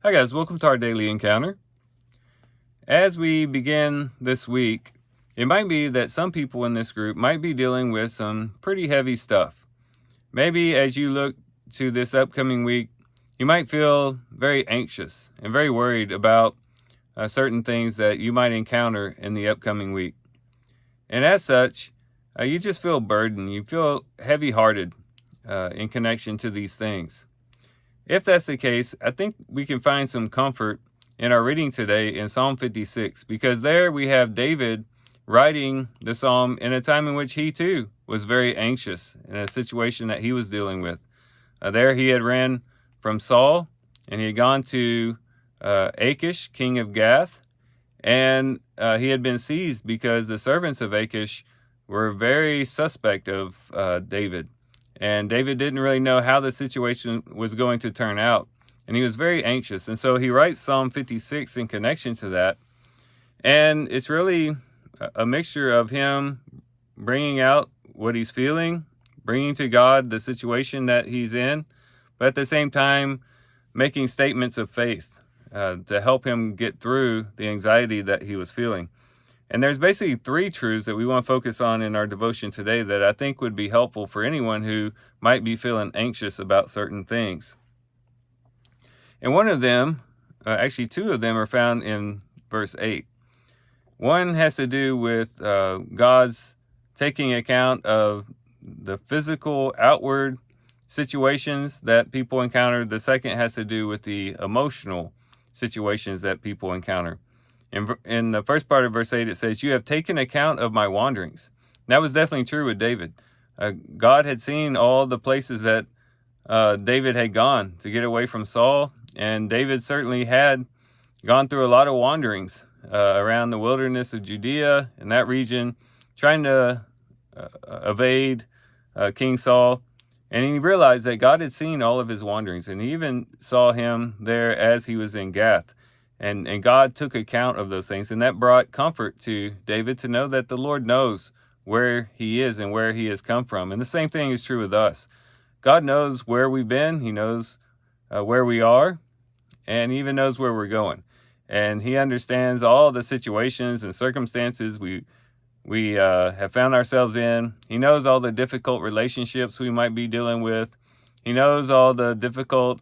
Hi guys, welcome to our daily encounter. As we begin this week, it might be that some people in this group might be dealing with some pretty heavy stuff. Maybe as you look to this upcoming week, you might feel very anxious and very worried about certain things that you might encounter in the upcoming week. And as such, you just feel burdened. You feel heavy-hearted in connection to these things. If that's the case, I think we can find some comfort in our reading today in Psalm 56, because there we have David writing the psalm in a time in which he too was very anxious in a situation that he was dealing with. There he had ran from Saul, and he had gone to Achish, king of Gath, and he had been seized because the servants of Achish were very suspect of David. And David didn't really know how the situation was going to turn out. And he was very anxious. And so he writes Psalm 56 in connection to that. And it's really a mixture of him bringing out what he's feeling, bringing to God the situation that he's in, but at the same time, making statements of faith to help him get through the anxiety that he was feeling. And there's basically three truths that we want to focus on in our devotion today that I think would be helpful for anyone who might be feeling anxious about certain things. And one of them, actually two of them, are found in verse 8. One has to do with God's taking account of the physical outward situations that people encounter. The second has to do with the emotional situations that people encounter. In the first part of verse 8, it says, "You have taken account of my wanderings." That was definitely true with David. God had seen all the places that David had gone to get away from Saul, and David certainly had gone through a lot of wanderings around the wilderness of Judea and that region, trying to evade King Saul. And he realized that God had seen all of his wanderings, and he even saw him there as he was in Gath. And God took account of those things, and that brought comfort to David to know that the Lord knows where he is and where he has come from. And the same thing is true with us. God knows where we've been. He knows where we are, and he even knows where we're going. And he understands all the situations and circumstances we have found ourselves in. He knows all the difficult relationships we might be dealing with. He knows all the difficult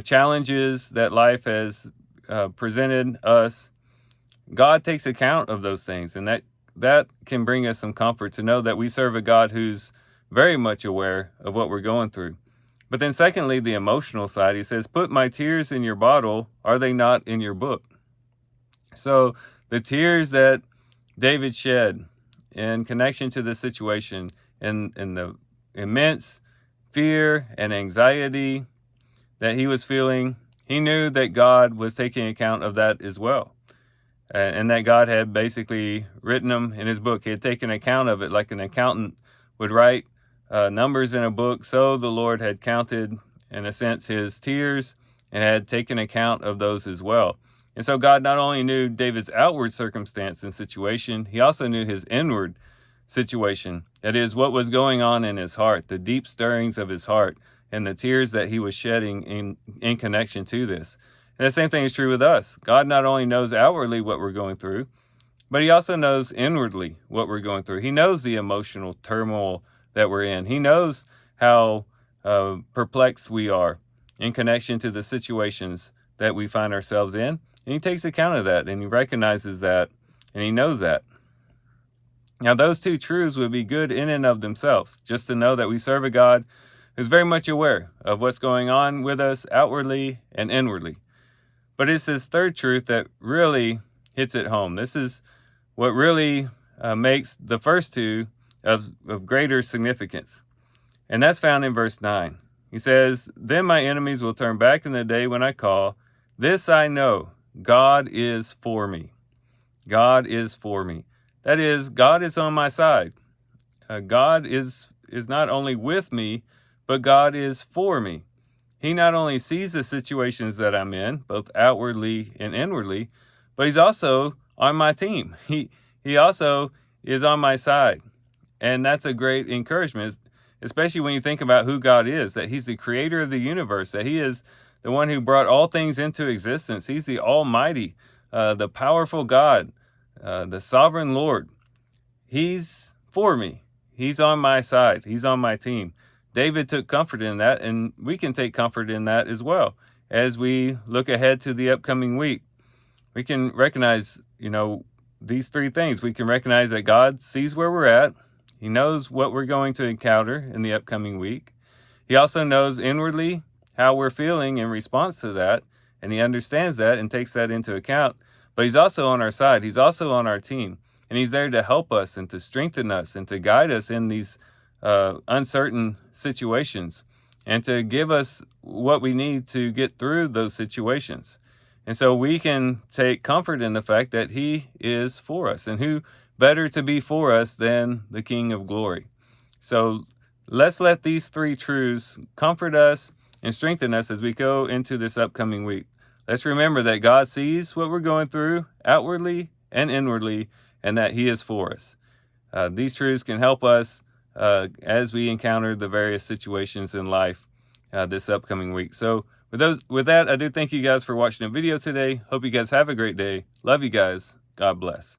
challenges that life has presented us. God takes account of those things, and that can bring us some comfort to know that we serve a God who's very much aware of what we're going through. But then secondly, the emotional side, he says, "Put my tears in your bottle, are they not in your book?" So the tears that David shed in connection to this situation, and the immense fear and anxiety that he was feeling, he knew that God was taking account of that as well. And that God had basically written them in his book. He had taken account of it like an accountant would write numbers in a book. So the Lord had counted, in a sense, his tears and had taken account of those as well. And so God not only knew David's outward circumstance and situation, he also knew his inward situation. That is, what was going on in his heart, the deep stirrings of his heart, and the tears that he was shedding in connection to this. And the same thing is true with us. God not only knows outwardly what we're going through, but he also knows inwardly what we're going through. He knows the emotional turmoil that we're in. He knows how perplexed we are in connection to the situations that we find ourselves in. And he takes account of that, and he recognizes that, and he knows that. Now, those two truths would be good in and of themselves, just to know that we serve a God who's very much aware of what's going on with us outwardly and inwardly. But it's this third truth that really hits it home. This is what really makes the first two of greater significance. And that's found in verse 9. He says, "Then my enemies will turn back in the day when I call. This I know, God is for me." God is for me. That is, God is on my side. God is not only with me, but God is for me. He not only sees the situations that I'm in, both outwardly and inwardly, but he's also on my team. He also is on my side. And that's a great encouragement, especially when you think about who God is, that he's the creator of the universe, that he is the one who brought all things into existence. He's the Almighty, the powerful God, the sovereign Lord. He's for me. He's on my side. He's on my team. David took comfort in that, and we can take comfort in that as well. As we look ahead to the upcoming week, we can recognize, these three things. We can recognize that God sees where we're at. He knows what we're going to encounter in the upcoming week. He also knows inwardly how we're feeling in response to that, and he understands that and takes that into account. But he's also on our side. He's also on our team, and he's there to help us and to strengthen us and to guide us in these uncertain situations and to give us what we need to get through those situations. And so we can take comfort in the fact that he is for us, and who better to be for us than the King of Glory. So let's let these three truths comfort us and strengthen us as we go into this upcoming week. Let's remember that God sees what we're going through outwardly and inwardly, and that he is for us. These truths can help us as we encounter the various situations in life this upcoming week. So with that, I do thank you guys for watching the video today. Hope you guys have a great day. Love you guys. God bless.